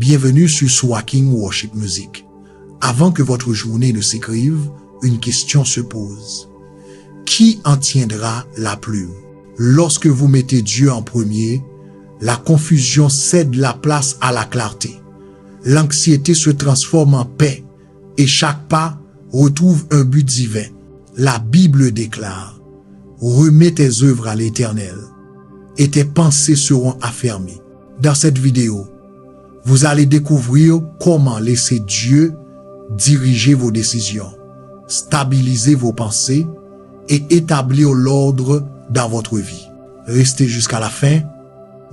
Bienvenue sur Swaking Worship Music. Avant que votre journée ne s'écrive, une question se pose. Qui en tiendra la plume? Lorsque vous mettez Dieu en premier, la confusion cède la place à la clarté. L'anxiété se transforme en paix et chaque pas retrouve un but divin. La Bible déclare: remets tes œuvres à l'Éternel et tes pensées seront affermies. Dans cette vidéo, vous allez découvrir comment laisser Dieu diriger vos décisions, stabiliser vos pensées et établir l'ordre dans votre vie. Restez jusqu'à la fin.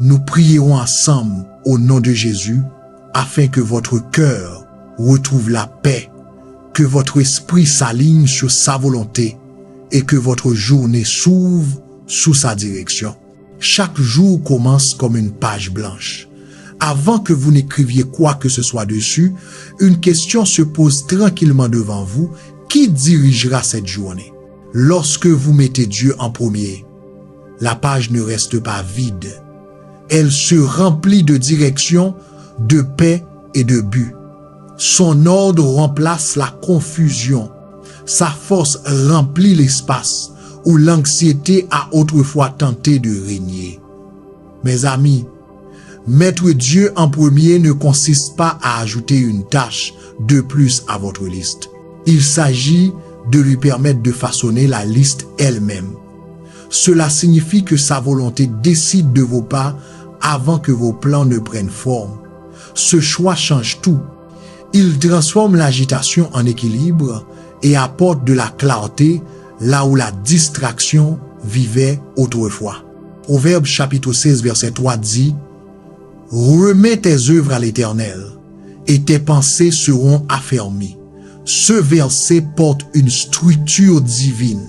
Nous prierons ensemble au nom de Jésus afin que votre cœur retrouve la paix, que votre esprit s'aligne sur sa volonté et que votre journée s'ouvre sous sa direction. Chaque jour commence comme une page blanche. Avant que vous n'écriviez quoi que ce soit dessus, une question se pose tranquillement devant vous. Qui dirigera cette journée? Lorsque vous mettez Dieu en premier, la page ne reste pas vide. Elle se remplit de direction, de paix et de but. Son ordre remplace la confusion. Sa force remplit l'espace où l'anxiété a autrefois tenté de régner. Mes amis, mettre Dieu en premier ne consiste pas à ajouter une tâche de plus à votre liste. Il s'agit de lui permettre de façonner la liste elle-même. Cela signifie que sa volonté décide de vos pas avant que vos plans ne prennent forme. Ce choix change tout. Il transforme l'agitation en équilibre et apporte de la clarté là où la distraction vivait autrefois. Proverbe chapitre 16 verset 3 dit: remets tes œuvres à l'Éternel et tes pensées seront affermies. Ce verset porte une structure divine.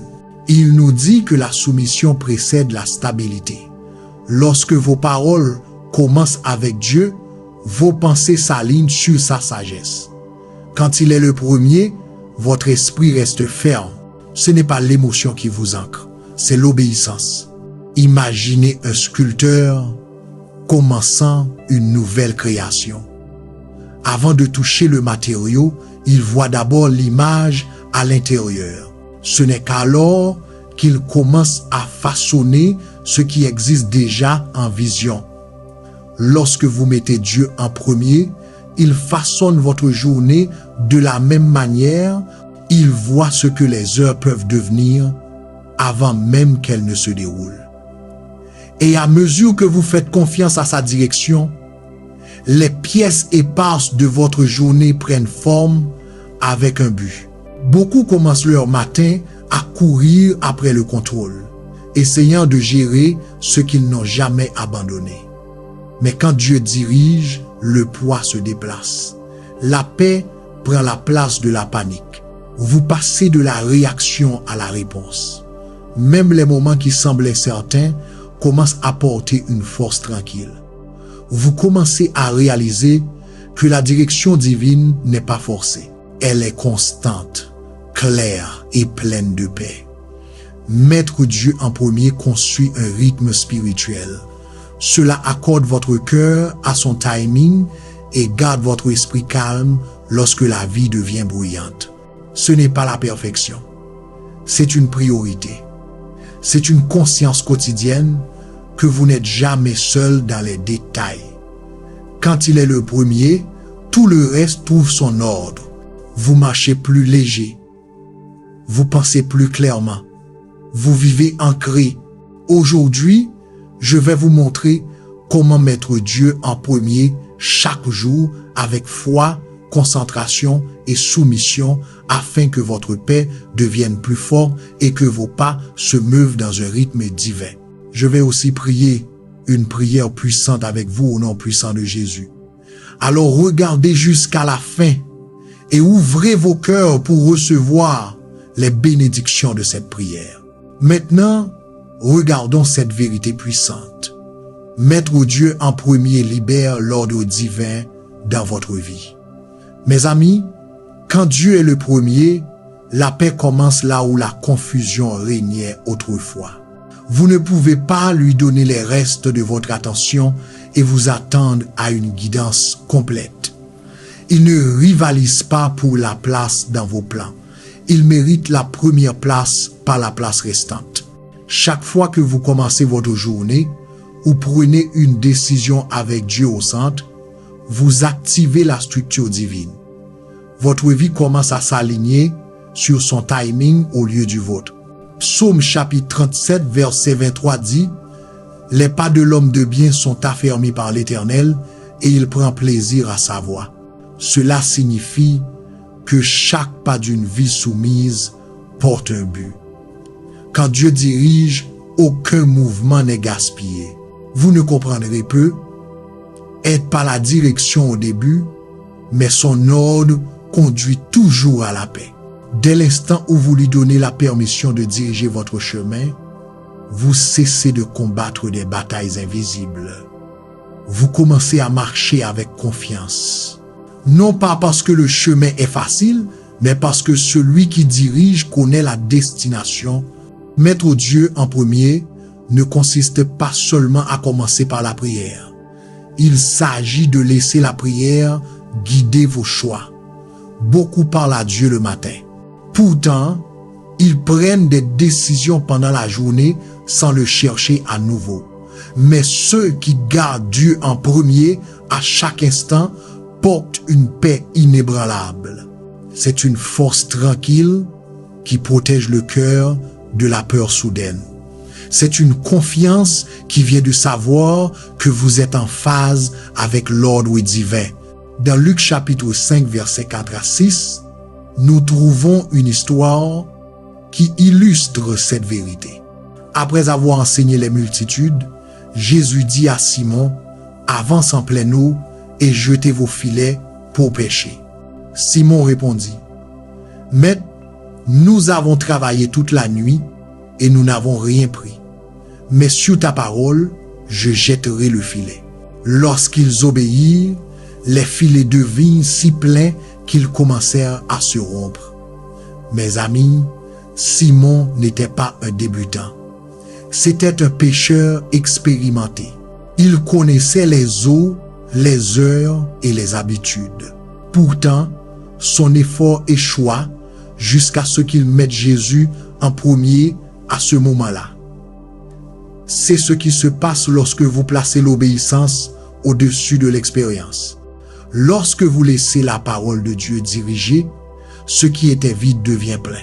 Il nous dit que la soumission précède la stabilité. Lorsque vos paroles commencent avec Dieu, vos pensées s'alignent sur sa sagesse. Quand il est le premier, votre esprit reste ferme. Ce n'est pas l'émotion qui vous ancre, c'est l'obéissance. Imaginez un sculpteur commençant une nouvelle création. Avant de toucher le matériau, il voit d'abord l'image à l'intérieur. Ce n'est qu'alors qu'il commence à façonner ce qui existe déjà en vision. Lorsque vous mettez Dieu en premier, il façonne votre journée de la même manière. Il voit ce que les heures peuvent devenir avant même qu'elles ne se déroulent. Et à mesure que vous faites confiance à sa direction, les pièces éparses de votre journée prennent forme avec un but. Beaucoup commencent leur matin à courir après le contrôle, essayant de gérer ce qu'ils n'ont jamais abandonné. Mais quand Dieu dirige, le poids se déplace. La paix prend la place de la panique. Vous passez de la réaction à la réponse. Même les moments qui semblent incertains commencent à porter une force tranquille. Vous commencez à réaliser que la direction divine n'est pas forcée. Elle est constante, claire et pleine de paix. Mettre Dieu en premier construit un rythme spirituel. Cela accorde votre cœur à son timing et garde votre esprit calme lorsque la vie devient bruyante. Ce n'est pas la perfection, c'est une priorité. C'est une conscience quotidienne que vous n'êtes jamais seul dans les détails. Quand il est le premier, tout le reste trouve son ordre. Vous marchez plus léger. Vous pensez plus clairement. Vous vivez ancré. Aujourd'hui, je vais vous montrer comment mettre Dieu en premier chaque jour avec foi, concentration et soumission afin que votre paix devienne plus forte et que vos pas se meuvent dans un rythme divin. Je vais aussi prier une prière puissante avec vous au nom puissant de Jésus. Alors regardez jusqu'à la fin et ouvrez vos cœurs pour recevoir les bénédictions de cette prière. Maintenant, regardons cette vérité puissante. Mettre Dieu en premier libère l'ordre divin dans votre vie. Mes amis, quand Dieu est le premier, la paix commence là où la confusion régnait autrefois. Vous ne pouvez pas lui donner les restes de votre attention et vous attendre à une guidance complète. Il ne rivalise pas pour la place dans vos plans. Il mérite la première place par la place restante. Chaque fois que vous commencez votre journée ou prenez une décision avec Dieu au centre, vous activez la structure divine. Votre vie commence à s'aligner sur son timing au lieu du vôtre. Psaume chapitre 37, verset 23 dit « Les pas de l'homme de bien sont affermis par l'Éternel et il prend plaisir à sa voie. » Cela signifie que chaque pas d'une vie soumise porte un but. Quand Dieu dirige, aucun mouvement n'est gaspillé. Vous ne comprendrez peu, aide pas la direction au début, mais son ordre conduit toujours à la paix. Dès l'instant où vous lui donnez la permission de diriger votre chemin, vous cessez de combattre des batailles invisibles. Vous commencez à marcher avec confiance. Non pas parce que le chemin est facile, mais parce que celui qui dirige connaît la destination. Mettre Dieu en premier ne consiste pas seulement à commencer par la prière. Il s'agit de laisser la prière guider vos choix. Beaucoup parlent à Dieu le matin. Pourtant, ils prennent des décisions pendant la journée sans le chercher à nouveau. Mais ceux qui gardent Dieu en premier à chaque instant portent une paix inébranlable. C'est une force tranquille qui protège le cœur de la peur soudaine. C'est une confiance qui vient de savoir que vous êtes en phase avec l'ordre divin. Dans Luc chapitre 5, versets 4 à 6, nous trouvons une histoire qui illustre cette vérité. Après avoir enseigné les multitudes, Jésus dit à Simon, « Avance en pleine eau et jetez vos filets pour pêcher. » Simon répondit, « Maître, nous avons travaillé toute la nuit et nous n'avons rien pris. Mais sur ta parole, je jetterai le filet. » Lorsqu'ils obéirent, les filets devinrent si pleins qu'ils commencèrent à se rompre. Mes amis, Simon n'était pas un débutant. C'était un pêcheur expérimenté. Il connaissait les eaux, les heures et les habitudes. Pourtant, son effort échoua jusqu'à ce qu'il mette Jésus en premier à ce moment-là. C'est ce qui se passe lorsque vous placez l'obéissance au-dessus de l'expérience. Lorsque vous laissez la parole de Dieu diriger, ce qui était vide devient plein.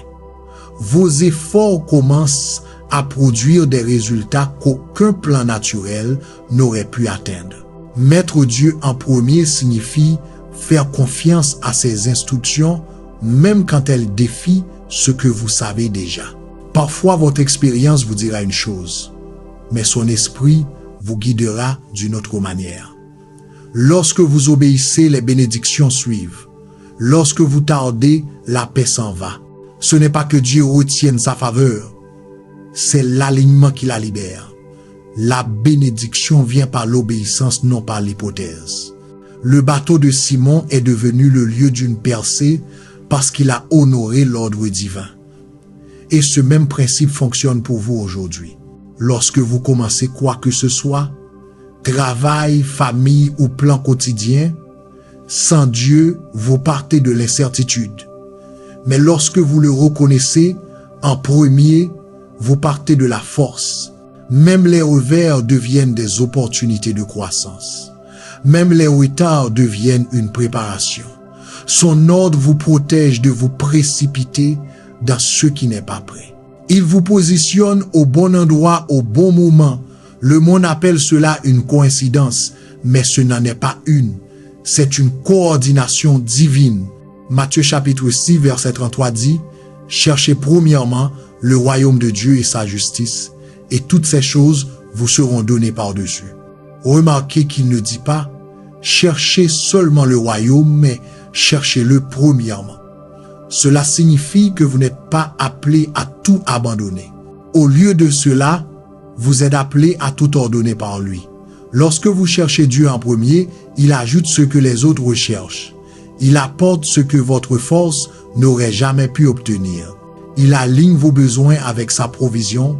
Vos efforts commencent à produire des résultats qu'aucun plan naturel n'aurait pu atteindre. Mettre Dieu en premier signifie faire confiance à ses instructions, même quand elles défient ce que vous savez déjà. Parfois, votre expérience vous dira une chose, mais son esprit vous guidera d'une autre manière. Lorsque vous obéissez, les bénédictions suivent. Lorsque vous tardez, la paix s'en va. Ce n'est pas que Dieu retienne sa faveur, c'est l'alignement qui la libère. La bénédiction vient par l'obéissance, non par l'hypothèse. Le bateau de Simon est devenu le lieu d'une percée parce qu'il a honoré l'ordre divin. Et ce même principe fonctionne pour vous aujourd'hui. Lorsque vous commencez quoi que ce soit, travail, famille ou plan quotidien, sans Dieu, vous partez de l'incertitude. Mais lorsque vous le reconnaissez en premier, vous partez de la force. Même les revers deviennent des opportunités de croissance. Même les retards deviennent une préparation. Son ordre vous protège de vous précipiter dans ce qui n'est pas prêt. Il vous positionne au bon endroit au bon moment. Le monde appelle cela une coïncidence, mais ce n'en est pas une. C'est une coordination divine. Matthieu chapitre 6, verset 33 dit, « Cherchez premièrement le royaume de Dieu et sa justice, et toutes ces choses vous seront données par-dessus. » Remarquez qu'il ne dit pas, « Cherchez seulement le royaume, mais cherchez-le premièrement. » Cela signifie que vous n'êtes pas appelé à tout abandonner. Au lieu de cela, vous êtes appelé à tout ordonner par lui. Lorsque vous cherchez Dieu en premier, il ajoute ce que les autres recherchent. Il apporte ce que votre force n'aurait jamais pu obtenir. Il aligne vos besoins avec sa provision.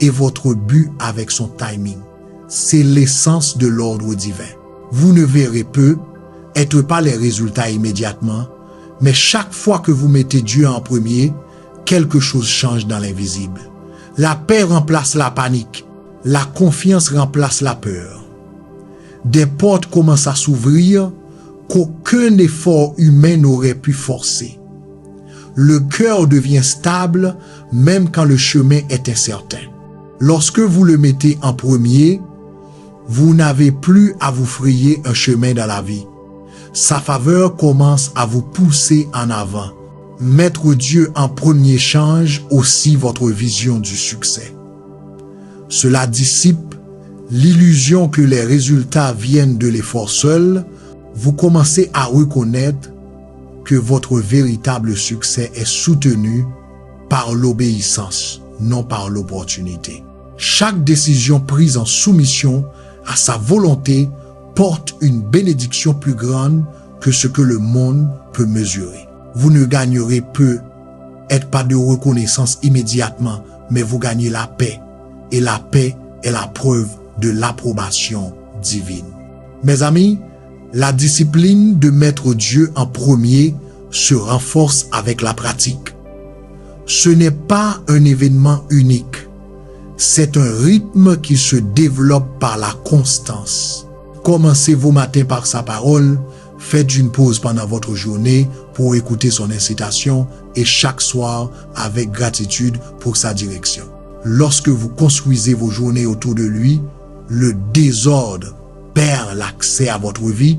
et votre but avec son timing. C'est l'essence de l'ordre divin. Vous ne verrez peut-être pas les résultats immédiatement, mais chaque fois que vous mettez Dieu en premier, quelque chose change dans l'invisible. La paix remplace la panique. La confiance remplace la peur. Des portes commencent à s'ouvrir qu'aucun effort humain n'aurait pu forcer. Le cœur devient stable même quand le chemin est incertain. Lorsque vous le mettez en premier, vous n'avez plus à vous frayer un chemin dans la vie. Sa faveur commence à vous pousser en avant. Mettre Dieu en premier change aussi votre vision du succès. Cela dissipe l'illusion que les résultats viennent de l'effort seul. Vous commencez à reconnaître que votre véritable succès est soutenu par l'obéissance, non par l'opportunité. Chaque décision prise en soumission à sa volonté porte une bénédiction plus grande que ce que le monde peut mesurer. Vous ne gagnerez peut-être pas de reconnaissance immédiatement, mais vous gagnez la paix. Et la paix est la preuve de l'approbation divine. Mes amis, la discipline de mettre Dieu en premier se renforce avec la pratique. Ce n'est pas un événement unique. C'est un rythme qui se développe par la constance. Commencez vos matins par sa parole, faites une pause pendant votre journée pour écouter son incitation et chaque soir avec gratitude pour sa direction. Lorsque vous construisez vos journées autour de lui, le désordre perd l'accès à votre vie.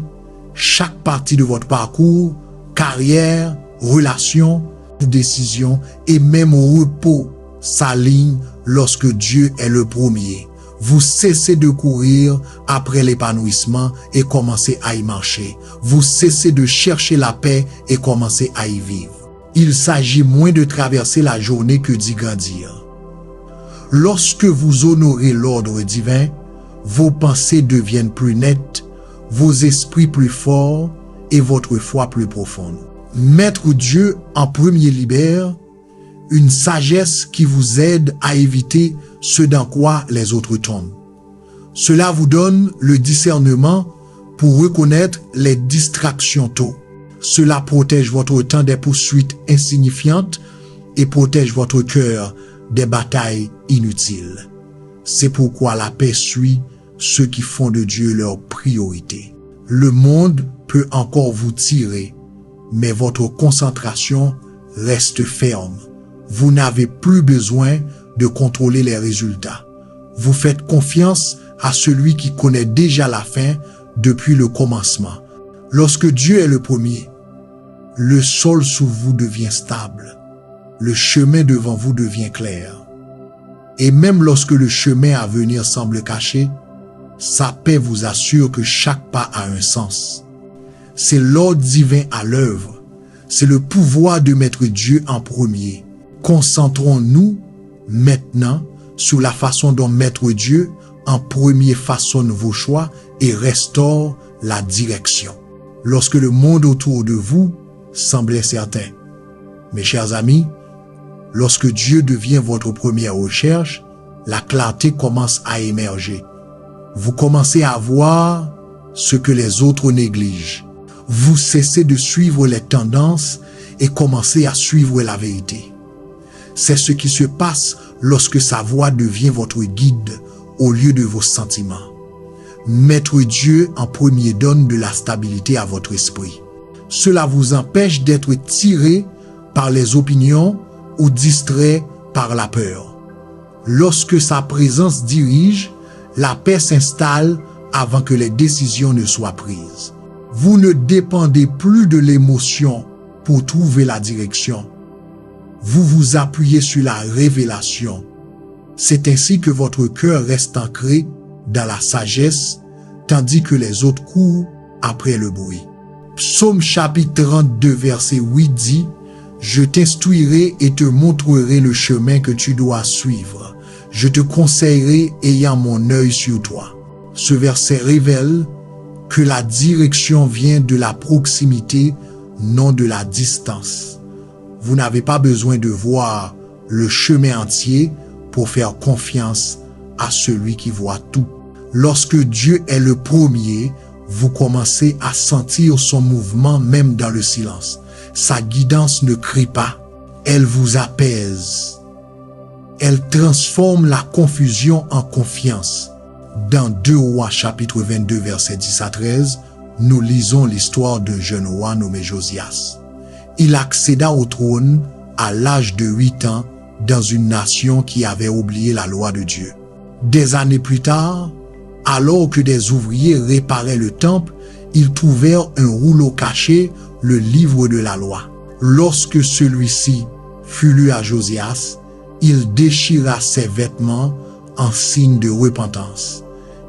Chaque partie de votre parcours, carrière, relations, décisions et même repos s'aligne lorsque Dieu est le premier. Vous cessez de courir après l'épanouissement et commencez à y marcher. Vous cessez de chercher la paix et commencez à y vivre. Il s'agit moins de traverser la journée que d'y grandir. Lorsque vous honorez l'ordre divin, vos pensées deviennent plus nettes, vos esprits plus forts et votre foi plus profonde. Mettre Dieu en premier libère une sagesse qui vous aide à éviter ce dans quoi les autres tombent. Cela vous donne le discernement pour reconnaître les distractions tôt. Cela protège votre temps des poursuites insignifiantes et protège votre cœur des batailles inutiles. C'est pourquoi la paix suit ceux qui font de Dieu leur priorité. Le monde peut encore vous tirer, mais votre concentration reste ferme. Vous n'avez plus besoin de contrôler les résultats. Vous faites confiance à celui qui connaît déjà la fin depuis le commencement. Lorsque Dieu est le premier, le sol sous vous devient stable. Le chemin devant vous devient clair. Et même lorsque le chemin à venir semble caché, sa paix vous assure que chaque pas a un sens. C'est l'ordre divin à l'œuvre. C'est le pouvoir de mettre Dieu en premier. Concentrons-nous maintenant sur la façon dont mettre Dieu en premier façonne vos choix et restaure la direction. Lorsque le monde autour de vous semble incertain. Mes chers amis, lorsque Dieu devient votre première recherche, la clarté commence à émerger. Vous commencez à voir ce que les autres négligent. Vous cessez de suivre les tendances et commencez à suivre la vérité. C'est ce qui se passe lorsque sa voix devient votre guide au lieu de vos sentiments. Mettre Dieu en premier donne de la stabilité à votre esprit. Cela vous empêche d'être tiré par les opinions ou distrait par la peur. Lorsque sa présence dirige, la paix s'installe avant que les décisions ne soient prises. Vous ne dépendez plus de l'émotion pour trouver la direction. Vous vous appuyez sur la révélation. C'est ainsi que votre cœur reste ancré dans la sagesse, tandis que les autres courent après le bruit. Psaume chapitre 32, verset 8 dit « Je t'instruirai et te montrerai le chemin que tu dois suivre. Je te conseillerai ayant mon œil sur toi. » Ce verset révèle que la direction vient de la proximité, non de la distance. Vous n'avez pas besoin de voir le chemin entier pour faire confiance à celui qui voit tout. Lorsque Dieu est le premier, vous commencez à sentir son mouvement même dans le silence. Sa guidance ne crie pas, elle vous apaise. Elle transforme la confusion en confiance. Dans 2 Rois chapitre 22 verset 10 à 13, nous lisons l'histoire d'un jeune roi nommé Josias. Il accéda au trône à l'âge de 8 ans dans une nation qui avait oublié la loi de Dieu. Des années plus tard, alors que des ouvriers réparaient le temple, ils trouvèrent un rouleau caché, le livre de la loi. Lorsque celui-ci fut lu à Josias, il déchira ses vêtements en signe de repentance.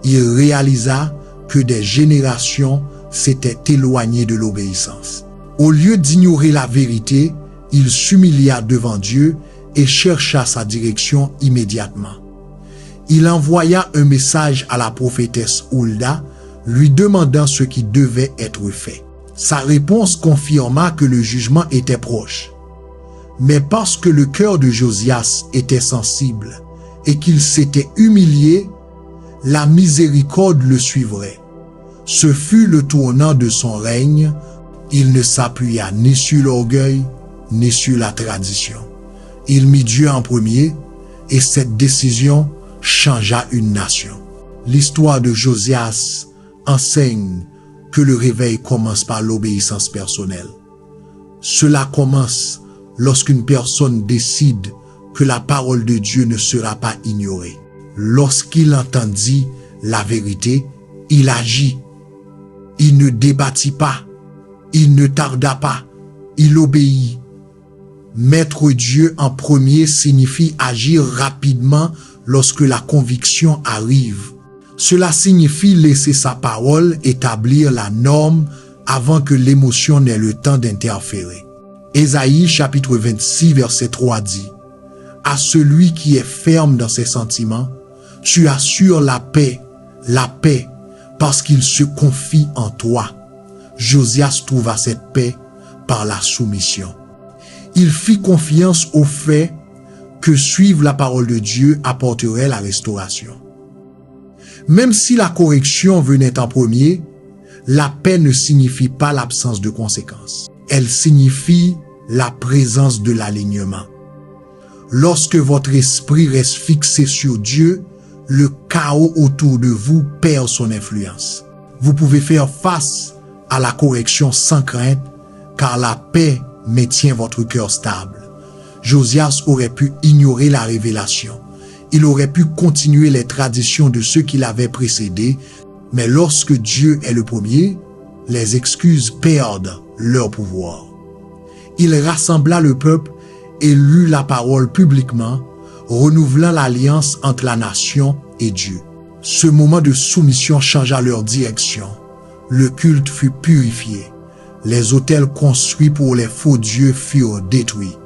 Il réalisa que des générations s'étaient éloignées de l'obéissance. Au lieu d'ignorer la vérité, il s'humilia devant Dieu et chercha sa direction immédiatement. Il envoya un message à la prophétesse Hulda, lui demandant ce qui devait être fait. Sa réponse confirma que le jugement était proche. Mais parce que le cœur de Josias était sensible et qu'il s'était humilié, la miséricorde le suivrait. Ce fut le tournant de son règne. Il ne s'appuya ni sur l'orgueil, ni sur la tradition. Il mit Dieu en premier et cette décision changea une nation. L'histoire de Josias enseigne que le réveil commence par l'obéissance personnelle. Cela commence lorsqu'une personne décide que la parole de Dieu ne sera pas ignorée. Lorsqu'il entendit la vérité, il agit. Il ne débattit pas. Il ne tarda pas. Il obéit. Mettre Dieu en premier signifie agir rapidement lorsque la conviction arrive. Cela signifie laisser sa parole établir la norme avant que l'émotion n'ait le temps d'interférer. Ésaïe chapitre 26 verset 3 dit: « À celui qui est ferme dans ses sentiments, tu assures la paix, parce qu'il se confie en toi. » Josias trouva cette paix par la soumission. Il fit confiance au fait que suivre la parole de Dieu apporterait la restauration. Même si la correction venait en premier, la paix ne signifie pas l'absence de conséquences. Elle signifie la présence de l'alignement. Lorsque votre esprit reste fixé sur Dieu, le chaos autour de vous perd son influence. Vous pouvez faire face à la correction sans crainte, car la paix maintient votre cœur stable. Josias aurait pu ignorer la révélation. Il aurait pu continuer les traditions de ceux qui l'avaient précédé, mais lorsque Dieu est le premier, les excuses perdent leur pouvoir. Il rassembla le peuple et lut la parole publiquement, renouvelant l'alliance entre la nation et Dieu. Ce moment de soumission changea leur direction. Le culte fut purifié. Les autels construits pour les faux dieux furent détruits.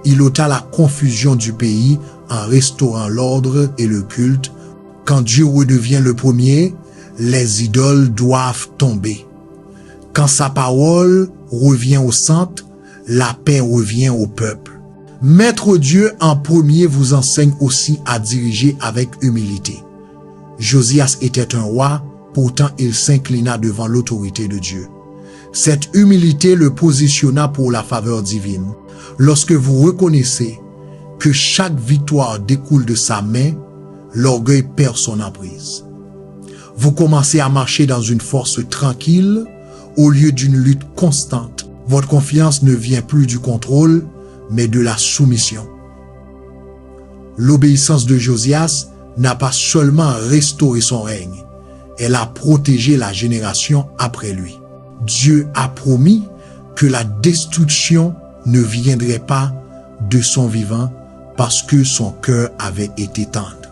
Il ôta la confusion du pays en restaurant l'ordre et le culte. Quand Dieu redevient le premier, les idoles doivent tomber. Quand sa parole revient au centre, la paix revient au peuple. Mettre Dieu en premier vous enseigne aussi à diriger avec humilité. Josias était un roi, pourtant il s'inclina devant l'autorité de Dieu. Cette humilité le positionna pour la faveur divine. Lorsque vous reconnaissez que chaque victoire découle de sa main, l'orgueil perd son emprise. Vous commencez à marcher dans une force tranquille au lieu d'une lutte constante. Votre confiance ne vient plus du contrôle, mais de la soumission. L'obéissance de Josias n'a pas seulement restauré son règne, elle a protégé la génération après lui. Dieu a promis que la destruction ne viendrait pas de son vivant parce que son cœur avait été tendre.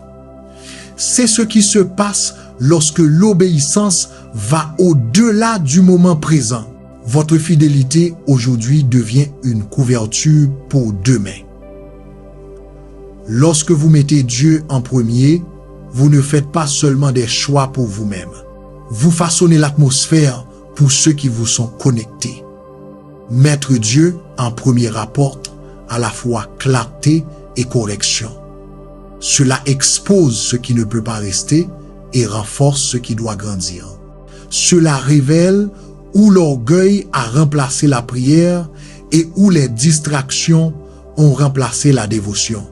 C'est ce qui se passe lorsque l'obéissance va au-delà du moment présent. Votre fidélité aujourd'hui devient une couverture pour demain. Lorsque vous mettez Dieu en premier, vous ne faites pas seulement des choix pour vous-même. Vous façonnez l'atmosphère pour ceux qui vous sont connectés. Mettre Dieu en premier apporte à la fois clarté et correction. Cela expose ce qui ne peut pas rester et renforce ce qui doit grandir. Cela révèle où l'orgueil a remplacé la prière et où les distractions ont remplacé la dévotion.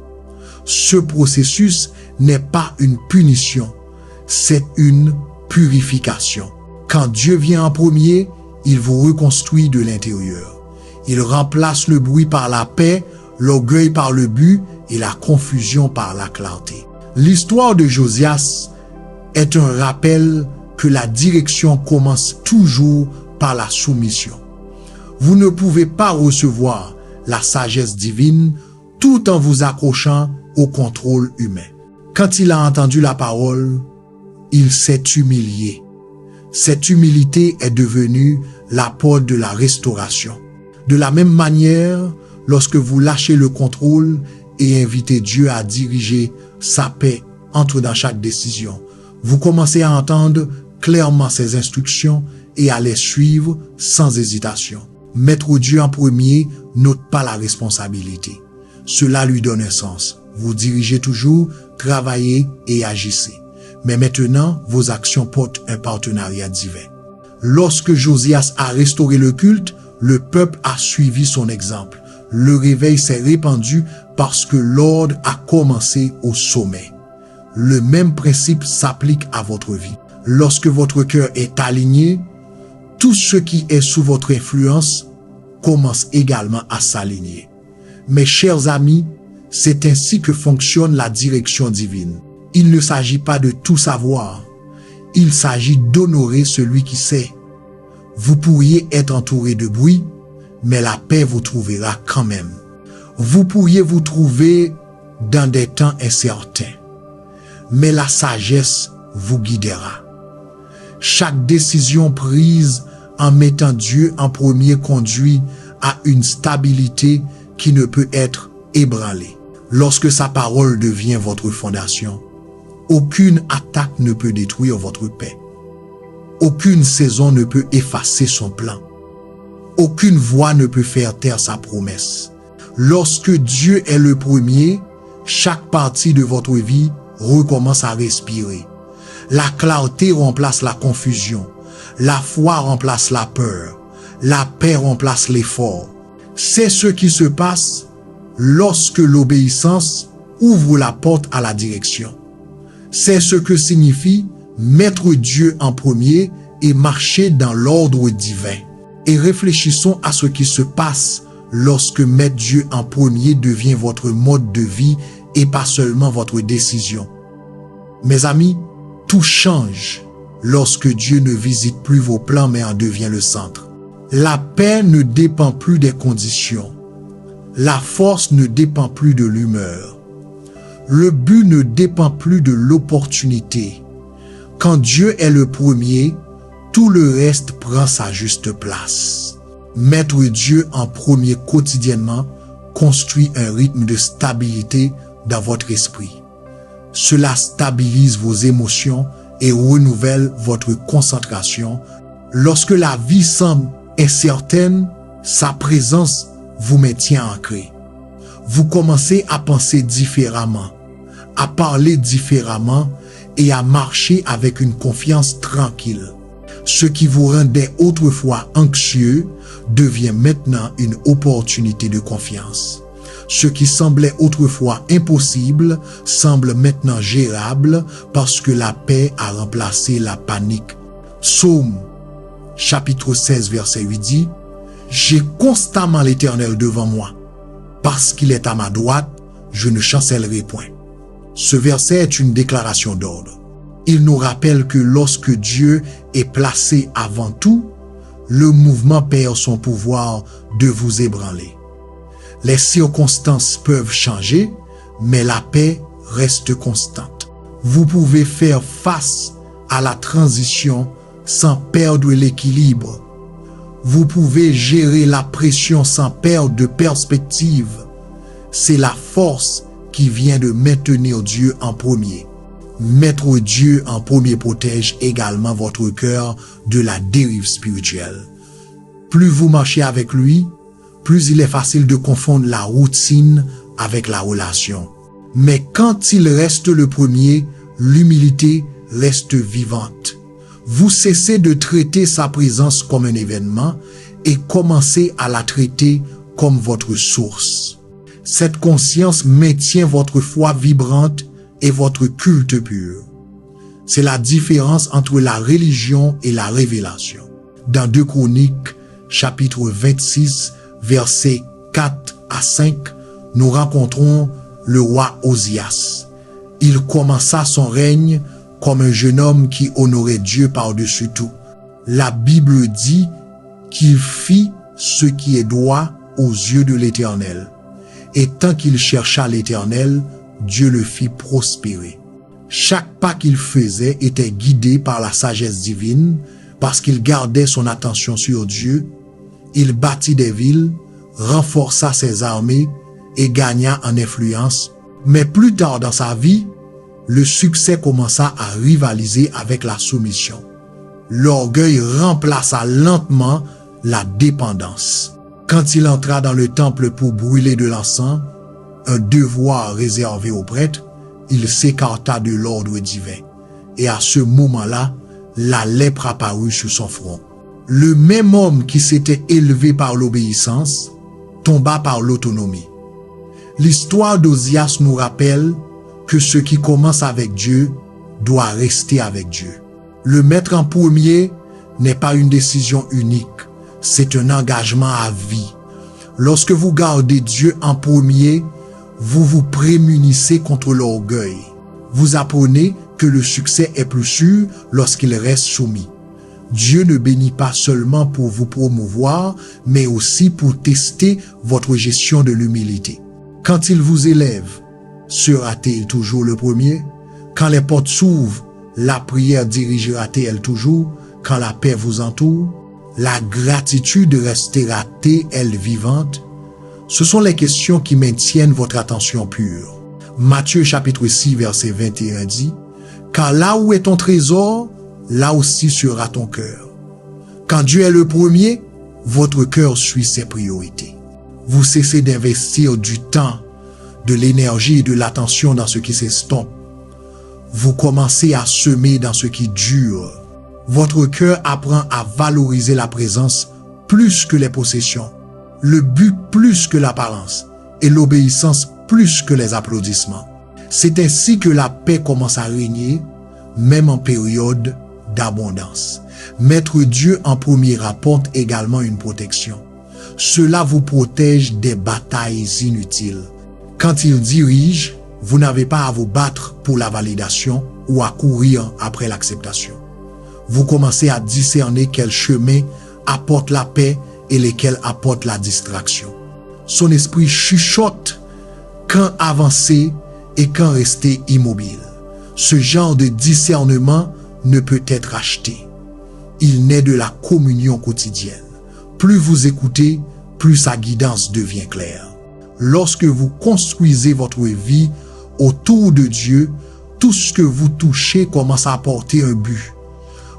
Ce processus n'est pas une punition, c'est une purification. Quand Dieu vient en premier, il vous reconstruit de l'intérieur. Il remplace le bruit par la paix, l'orgueil par le but et la confusion par la clarté. L'histoire de Josias est un rappel que la direction commence toujours par la soumission. Vous ne pouvez pas recevoir la sagesse divine tout en vous accrochant au contrôle humain. Quand il a entendu la parole, il s'est humilié. Cette humilité est devenue la porte de la restauration. De la même manière, lorsque vous lâchez le contrôle et invitez Dieu à diriger sa paix entre dans chaque décision, vous commencez à entendre clairement ses instructions et à les suivre sans hésitation. Mettre Dieu en premier n'ôte pas la responsabilité. Cela lui donne un sens. Vous dirigez toujours, travaillez et agissez. Mais maintenant, vos actions portent un partenariat divin. Lorsque Josias a restauré le culte, le peuple a suivi son exemple. Le réveil s'est répandu parce que l'ordre a commencé au sommet. Le même principe s'applique à votre vie. Lorsque votre cœur est aligné, tout ce qui est sous votre influence commence également à s'aligner. Mes chers amis, c'est ainsi que fonctionne la direction divine. Il ne s'agit pas de tout savoir, il s'agit d'honorer celui qui sait. Vous pourriez être entouré de bruit, mais la paix vous trouvera quand même. Vous pourriez vous trouver dans des temps incertains, mais la sagesse vous guidera. Chaque décision prise en mettant Dieu en premier conduit à une stabilité qui ne peut être ébranlée. Lorsque sa parole devient votre fondation, aucune attaque ne peut détruire votre paix. Aucune saison ne peut effacer son plan. Aucune voix ne peut faire taire sa promesse. Lorsque Dieu est le premier, chaque partie de votre vie recommence à respirer. La clarté remplace la confusion. La foi remplace la peur. La paix remplace l'effort. C'est ce qui se passe lorsque l'obéissance ouvre la porte à la direction. C'est ce que signifie mettre Dieu en premier et marcher dans l'ordre divin. Et réfléchissons à ce qui se passe lorsque mettre Dieu en premier devient votre mode de vie et pas seulement votre décision. Mes amis, tout change lorsque Dieu ne visite plus vos plans mais en devient le centre. La paix ne dépend plus des conditions. La force ne dépend plus de l'humeur. Le but ne dépend plus de l'opportunité. Quand Dieu est le premier, tout le reste prend sa juste place. Mettre Dieu en premier quotidiennement construit un rythme de stabilité dans votre esprit. Cela stabilise vos émotions et renouvelle votre concentration. Lorsque la vie semble incertaine, sa présence vous maintient ancré. Vous commencez à penser différemment, à parler différemment et à marcher avec une confiance tranquille. Ce qui vous rendait autrefois anxieux devient maintenant une opportunité de confiance. Ce qui semblait autrefois impossible semble maintenant gérable parce que la paix a remplacé la panique. Psaume chapitre 16 verset 8 dit: j'ai constamment l'Éternel devant moi. Parce qu'il est à ma droite, je ne chancellerai point. Ce verset est une déclaration d'ordre. Il nous rappelle que lorsque Dieu est placé avant tout, le mouvement perd son pouvoir de vous ébranler. Les circonstances peuvent changer, mais la paix reste constante. Vous pouvez faire face à la transition sans perdre l'équilibre. Vous pouvez gérer la pression sans perdre de perspective. C'est la force qui vient de maintenir Dieu en premier. Mettre Dieu en premier protège également votre cœur de la dérive spirituelle. Plus vous marchez avec lui, plus il est facile de confondre la routine avec la relation. Mais quand il reste le premier, l'humilité reste vivante. Vous cessez de traiter sa présence comme un événement et commencez à la traiter comme votre source. Cette conscience maintient votre foi vibrante et votre culte pur. C'est la différence entre la religion et la révélation. Dans 2 Chroniques, chapitre 26, versets 4 à 5, nous rencontrons le roi Osias. Il commença son règne comme un jeune homme qui honorait Dieu par-dessus tout. La Bible dit qu'il fit ce qui est droit aux yeux de l'Éternel. Et tant qu'il chercha l'Éternel, Dieu le fit prospérer. Chaque pas qu'il faisait était guidé par la sagesse divine, parce qu'il gardait son attention sur Dieu. Il bâtit des villes, renforça ses armées et gagna en influence. Mais plus tard dans sa vie, le succès commença à rivaliser avec la soumission. L'orgueil remplaça lentement la dépendance. Quand il entra dans le temple pour brûler de l'encens, un devoir réservé aux prêtres, il s'écarta de l'ordre divin. Et à ce moment-là, la lèpre apparut sur son front. Le même homme qui s'était élevé par l'obéissance tomba par l'autonomie. L'histoire d'Osias nous rappelle que ce qui commence avec Dieu doit rester avec Dieu. Le mettre en premier n'est pas une décision unique, c'est un engagement à vie. Lorsque vous gardez Dieu en premier, vous vous prémunissez contre l'orgueil. Vous apprenez que le succès est plus sûr lorsqu'il reste soumis. Dieu ne bénit pas seulement pour vous promouvoir, mais aussi pour tester votre gestion de l'humilité. Quand il vous élève, sera-t-il toujours le premier? Quand les portes s'ouvrent, la prière dirigera-t-elle toujours? Quand la paix vous entoure, la gratitude restera-t-elle vivante? Ce sont les questions qui maintiennent votre attention pure. Matthieu chapitre 6 verset 21 dit, « Car là où est ton trésor, là aussi sera ton cœur. » Quand Dieu est le premier, votre cœur suit ses priorités. Vous cessez d'investir du temps, de l'énergie et de l'attention dans ce qui s'estompe. Vous commencez à semer dans ce qui dure. Votre cœur apprend à valoriser la présence plus que les possessions, le but plus que l'apparence et l'obéissance plus que les applaudissements. C'est ainsi que la paix commence à régner, même en période d'abondance. Mettre Dieu en premier apporte également une protection. Cela vous protège des batailles inutiles. Quand il dirige, vous n'avez pas à vous battre pour la validation ou à courir après l'acceptation. Vous commencez à discerner quel chemin apporte la paix et lesquels apportent la distraction. Son esprit chuchote quand avancer et quand rester immobile. Ce genre de discernement ne peut être acheté. Il naît de la communion quotidienne. Plus vous écoutez, plus sa guidance devient claire. Lorsque vous construisez votre vie autour de Dieu, tout ce que vous touchez commence à apporter un but.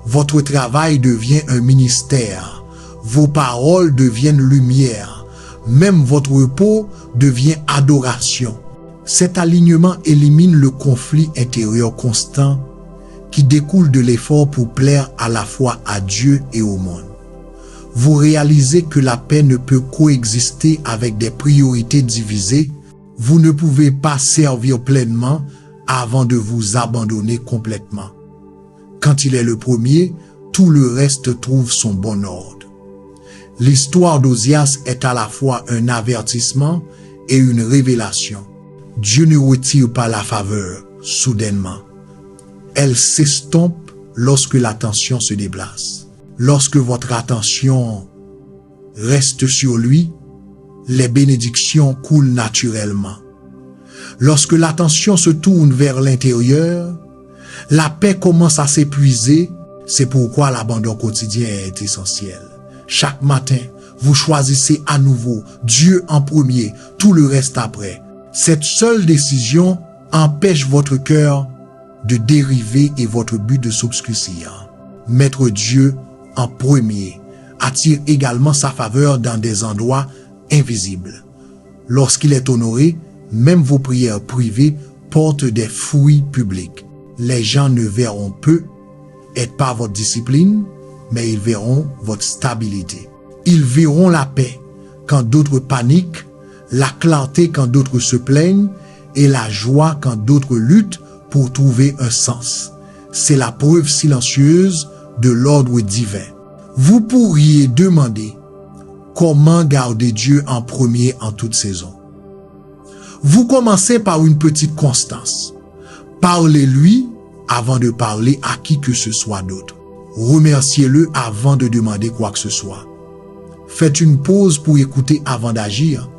Votre travail devient un ministère. Vos paroles deviennent lumière. Même votre repos devient adoration. Cet alignement élimine le conflit intérieur constant qui découle de l'effort pour plaire à la fois à Dieu et au monde. Vous réalisez que la paix ne peut coexister avec des priorités divisées. Vous ne pouvez pas servir pleinement avant de vous abandonner complètement. Quand il est le premier, tout le reste trouve son bon ordre. L'histoire d'Osias est à la fois un avertissement et une révélation. Dieu ne retire pas la faveur soudainement. Elle s'estompe lorsque l'attention se déplace. Lorsque votre attention reste sur lui, les bénédictions coulent naturellement. Lorsque l'attention se tourne vers l'intérieur, la paix commence à s'épuiser. C'est pourquoi l'abandon quotidien est essentiel. Chaque matin, vous choisissez à nouveau Dieu en premier, tout le reste après. Cette seule décision empêche votre cœur de dériver et votre but de s'obscurcir. Mettre Dieu en premier attire également sa faveur dans des endroits invisibles. Lorsqu'il est honoré, même vos prières privées portent des fruits publics. Les gens ne verront peu être pas votre discipline, mais ils verront votre stabilité. Ils verront la paix quand d'autres paniquent, la clarté quand d'autres se plaignent et la joie quand d'autres luttent pour trouver un sens. C'est la preuve silencieuse de l'ordre divin. Vous pourriez demander comment garder Dieu en premier en toute saison. Vous commencez par une petite constance. Parlez-lui avant de parler à qui que ce soit d'autre. Remerciez-le avant de demander quoi que ce soit. Faites une pause pour écouter avant d'agir.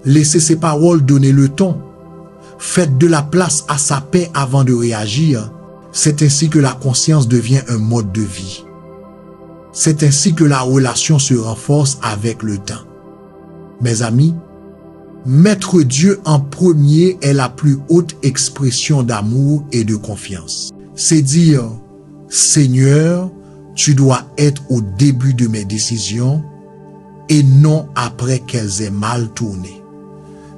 Laissez ses paroles donner le ton. Faites de la place à sa paix avant de réagir. C'est ainsi que la conscience devient un mode de vie. C'est ainsi que la relation se renforce avec le temps. Mes amis, mettre Dieu en premier est la plus haute expression d'amour et de confiance. C'est dire, Seigneur, tu dois être au début de mes décisions et non après qu'elles aient mal tourné.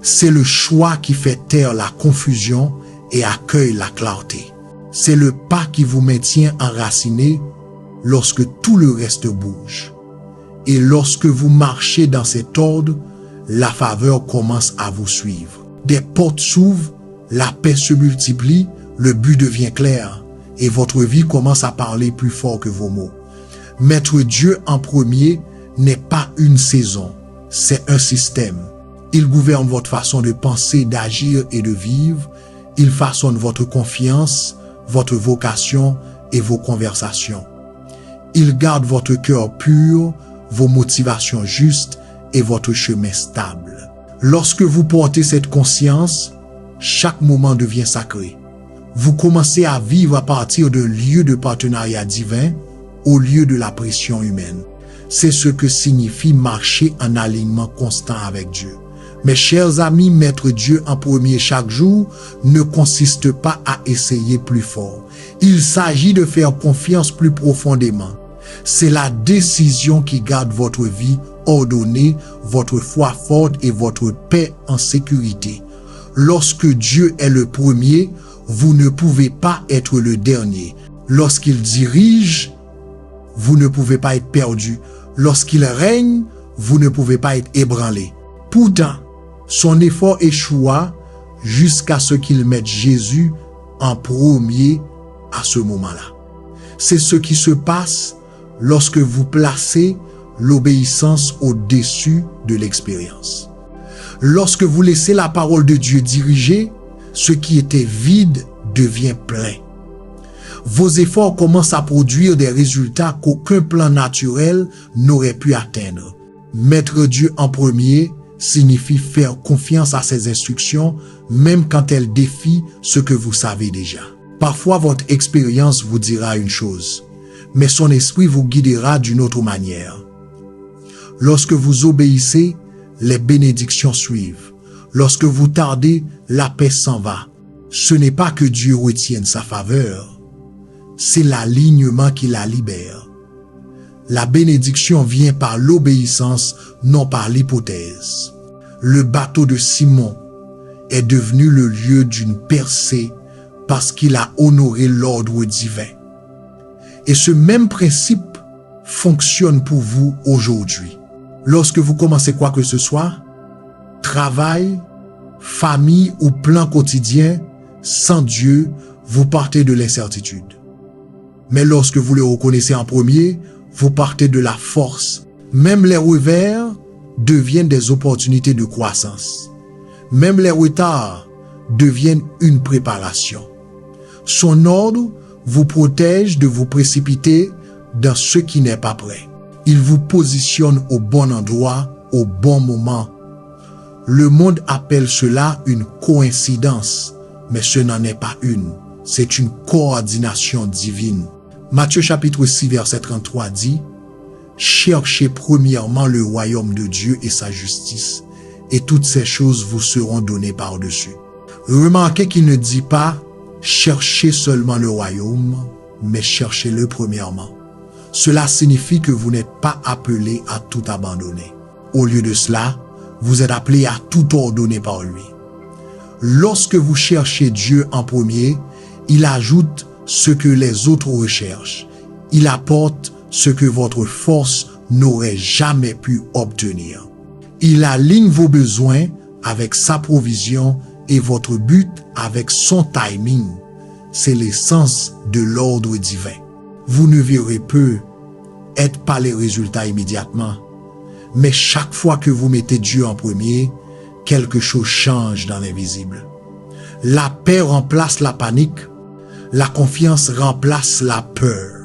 C'est le choix qui fait taire la confusion et accueille la clarté. C'est le pas qui vous maintient enraciné lorsque tout le reste bouge. Et lorsque vous marchez dans cet ordre, la faveur commence à vous suivre. Des portes s'ouvrent, la paix se multiplie, le but devient clair et votre vie commence à parler plus fort que vos mots. Mettre Dieu en premier n'est pas une saison, c'est un système. Il gouverne votre façon de penser, d'agir et de vivre. Il façonne votre confiance, votre vocation et vos conversations. Il garde votre cœur pur, vos motivations justes et votre chemin stable. Lorsque vous portez cette conscience, chaque moment devient sacré. Vous commencez à vivre à partir d'un lieu de partenariat divin au lieu de la pression humaine. C'est ce que signifie marcher en alignement constant avec Dieu. Mes chers amis, mettre Dieu en premier chaque jour ne consiste pas à essayer plus fort. Il s'agit de faire confiance plus profondément. C'est la décision qui garde votre vie ordonnée, votre foi forte et votre paix en sécurité. Lorsque Dieu est le premier, vous ne pouvez pas être le dernier. Lorsqu'il dirige, vous ne pouvez pas être perdu. Lorsqu'il règne, vous ne pouvez pas être ébranlé. Pourtant, son effort échoua jusqu'à ce qu'il mette Jésus en premier à ce moment-là. C'est ce qui se passe lorsque vous placez l'obéissance au-dessus de l'expérience. Lorsque vous laissez la parole de Dieu diriger, ce qui était vide devient plein. Vos efforts commencent à produire des résultats qu'aucun plan naturel n'aurait pu atteindre. Mettre Dieu en premier signifie faire confiance à ses instructions, même quand elles défient ce que vous savez déjà. Parfois, votre expérience vous dira une chose, mais son esprit vous guidera d'une autre manière. Lorsque vous obéissez, les bénédictions suivent. Lorsque vous tardez, la paix s'en va. Ce n'est pas que Dieu retienne sa faveur, c'est l'alignement qui la libère. La bénédiction vient par l'obéissance, non par l'hypothèse. Le bateau de Simon est devenu le lieu d'une percée parce qu'il a honoré l'ordre divin. Et ce même principe fonctionne pour vous aujourd'hui. Lorsque vous commencez quoi que ce soit, travail, famille ou plan quotidien, sans Dieu, vous partez de l'incertitude. Mais lorsque vous le reconnaissez en premier, vous partez de la force. Même les revers deviennent des opportunités de croissance. Même les retards deviennent une préparation. Son ordre vous protège de vous précipiter dans ce qui n'est pas prêt. Il vous positionne au bon endroit, au bon moment. Le monde appelle cela une coïncidence, mais ce n'en est pas une. C'est une coordination divine. Matthieu chapitre 6 verset 33 dit « Cherchez premièrement le royaume de Dieu et sa justice, et toutes ces choses vous seront données par-dessus. » Remarquez qu'il ne dit pas « Cherchez seulement le royaume, mais cherchez-le premièrement. » Cela signifie que vous n'êtes pas appelé à tout abandonner. Au lieu de cela, vous êtes appelé à tout ordonner par lui. Lorsque vous cherchez Dieu en premier, il ajoute ce que les autres recherchent. Il apporte ce que votre force n'aurait jamais pu obtenir. Il aligne vos besoins avec sa provision et votre but avec son timing. C'est l'essence de l'ordre divin. Vous ne verrez peut-être pas les résultats immédiatement, mais chaque fois que vous mettez Dieu en premier, quelque chose change dans l'invisible. La paix remplace la panique, la confiance remplace la peur.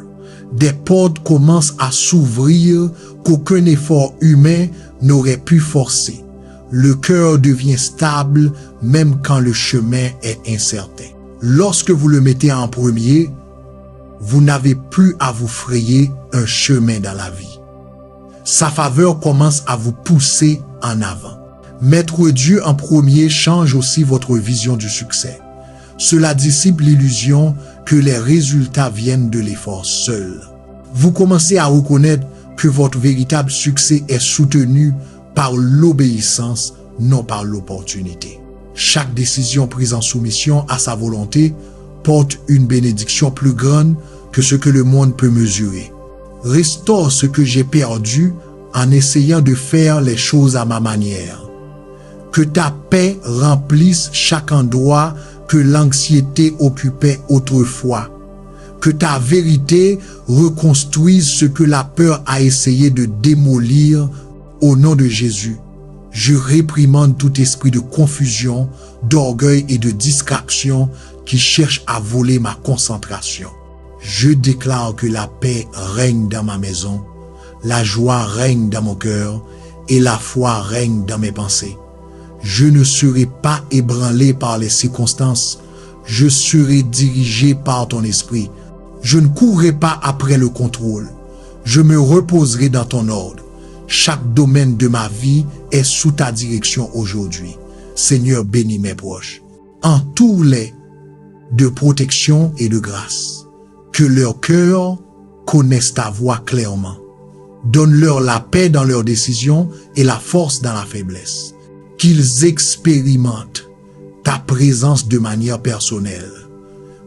Des portes commencent à s'ouvrir qu'aucun effort humain n'aurait pu forcer. Le cœur devient stable même quand le chemin est incertain. Lorsque vous le mettez en premier, vous n'avez plus à vous frayer un chemin dans la vie. Sa faveur commence à vous pousser en avant. Mettre Dieu en premier change aussi votre vision du succès. Cela dissipe l'illusion que les résultats viennent de l'effort seul. Vous commencez à reconnaître que votre véritable succès est soutenu par l'obéissance, non par l'opportunité. Chaque décision prise en soumission à sa volonté porte une bénédiction plus grande que ce que le monde peut mesurer. Restaure ce que j'ai perdu en essayant de faire les choses à ma manière. Que ta paix remplisse chaque endroit que l'anxiété occupait autrefois. Que ta vérité reconstruise ce que la peur a essayé de démolir au nom de Jésus. Je réprimande tout esprit de confusion, d'orgueil et de distraction qui cherche à voler ma concentration. Je déclare que la paix règne dans ma maison, la joie règne dans mon cœur et la foi règne dans mes pensées. Je ne serai pas ébranlé par les circonstances, je serai dirigé par ton esprit. Je ne courrai pas après le contrôle, je me reposerai dans ton ordre. Chaque domaine de ma vie est sous ta direction aujourd'hui. Seigneur, bénis mes proches. Entoure-les de protection et de grâce. Que leur cœur connaisse ta voix clairement. Donne-leur la paix dans leurs décisions et la force dans la faiblesse. Qu'ils expérimentent ta présence de manière personnelle.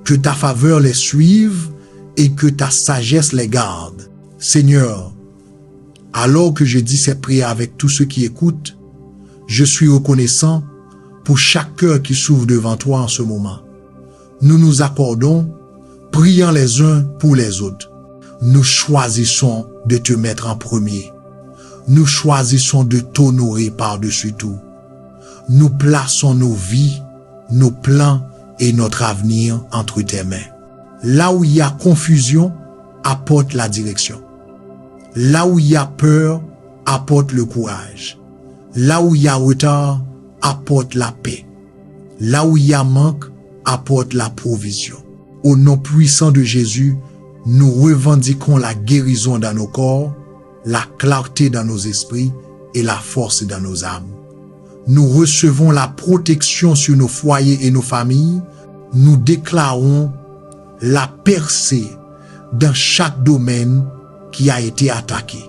Que ta faveur les suive et que ta sagesse les garde. Seigneur, alors que je dis cette prière avec tous ceux qui écoutent, je suis reconnaissant pour chaque cœur qui s'ouvre devant toi en ce moment. Nous nous accordons, priant les uns pour les autres. Nous choisissons de te mettre en premier. Nous choisissons de t'honorer par-dessus tout. Nous plaçons nos vies, nos plans et notre avenir entre tes mains. Là où il y a confusion, apporte la direction. Là où il y a peur, apporte le courage. Là où il y a retard, apporte la paix. Là où il y a manque, apporte la provision. Au nom puissant de Jésus, nous revendiquons la guérison dans nos corps, la clarté dans nos esprits et la force dans nos âmes. Nous recevons la protection sur nos foyers et nos familles. Nous déclarons la percée dans chaque domaine qui a été attaqué.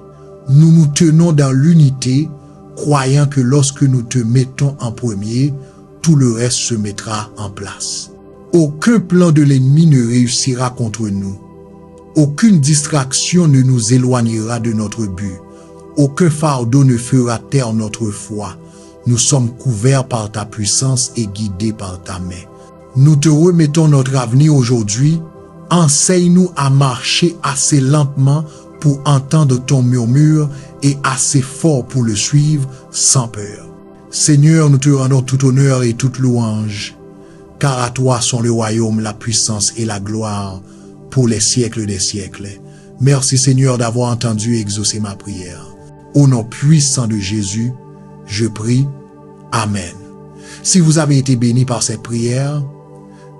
Nous nous tenons dans l'unité, croyant que lorsque nous te mettons en premier, tout le reste se mettra en place. Aucun plan de l'ennemi ne réussira contre nous. Aucune distraction ne nous éloignera de notre but. Aucun fardeau ne fera taire notre foi. Nous sommes couverts par ta puissance et guidés par ta main. Nous te remettons notre avenir aujourd'hui. Enseigne-nous à marcher assez lentement pour entendre ton murmure et assez fort pour le suivre sans peur. Seigneur, nous te rendons tout honneur et toute louange, car à toi sont le royaume, la puissance et la gloire pour les siècles des siècles. Merci Seigneur d'avoir entendu et exaucé ma prière. Au nom puissant de Jésus, je prie. Amen. Si vous avez été béni par cette prière,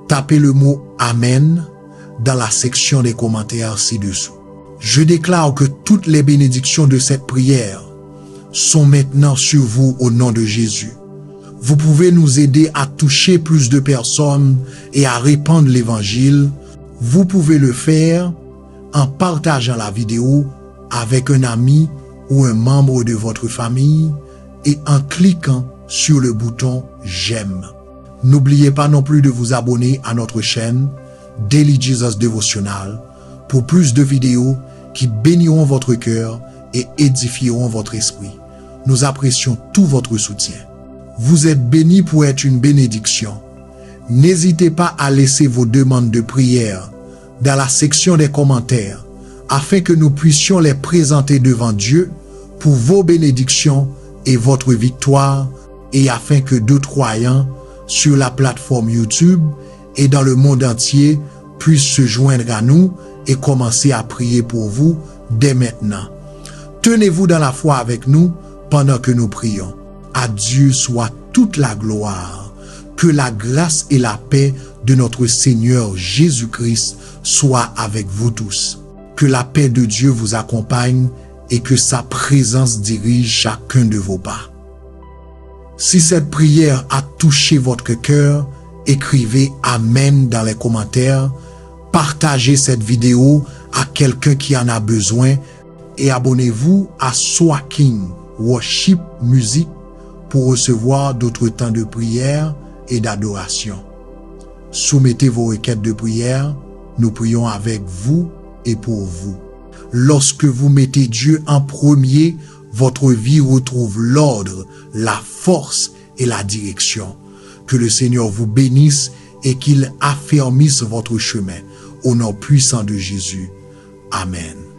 tapez le mot Amen dans la section des commentaires ci-dessous. Je déclare que toutes les bénédictions de cette prière sont maintenant sur vous au nom de Jésus. Vous pouvez nous aider à toucher plus de personnes et à répandre l'évangile. Vous pouvez le faire en partageant la vidéo avec un ami ou un membre de votre famille et en cliquant sur le bouton j'aime. N'oubliez pas non plus de vous abonner à notre chaîne Daily Jesus Devotional pour plus de vidéos qui béniront votre cœur et édifieront votre esprit. Nous apprécions tout votre soutien. Vous êtes bénis pour être une bénédiction. N'hésitez pas à laisser vos demandes de prière dans la section des commentaires afin que nous puissions les présenter devant Dieu pour vos bénédictions et votre victoire et afin que d'autres croyants sur la plateforme YouTube et dans le monde entier puissent se joindre à nous et commencer à prier pour vous dès maintenant. Tenez-vous dans la foi avec nous pendant que nous prions. À Dieu soit toute la gloire. Que la grâce et la paix de notre Seigneur Jésus-Christ soient avec vous tous. Que la paix de Dieu vous accompagne et que sa présence dirige chacun de vos pas. Si cette prière a touché votre cœur, écrivez Amen dans les commentaires, partagez cette vidéo à quelqu'un qui en a besoin et abonnez-vous à Swaking Worship Music pour recevoir d'autres temps de prière et d'adoration. Soumettez vos requêtes de prière, nous prions avec vous et pour vous. Lorsque vous mettez Dieu en premier, votre vie retrouve l'ordre, la force et la direction. Que le Seigneur vous bénisse et qu'il affermisse votre chemin. Au nom puissant de Jésus. Amen.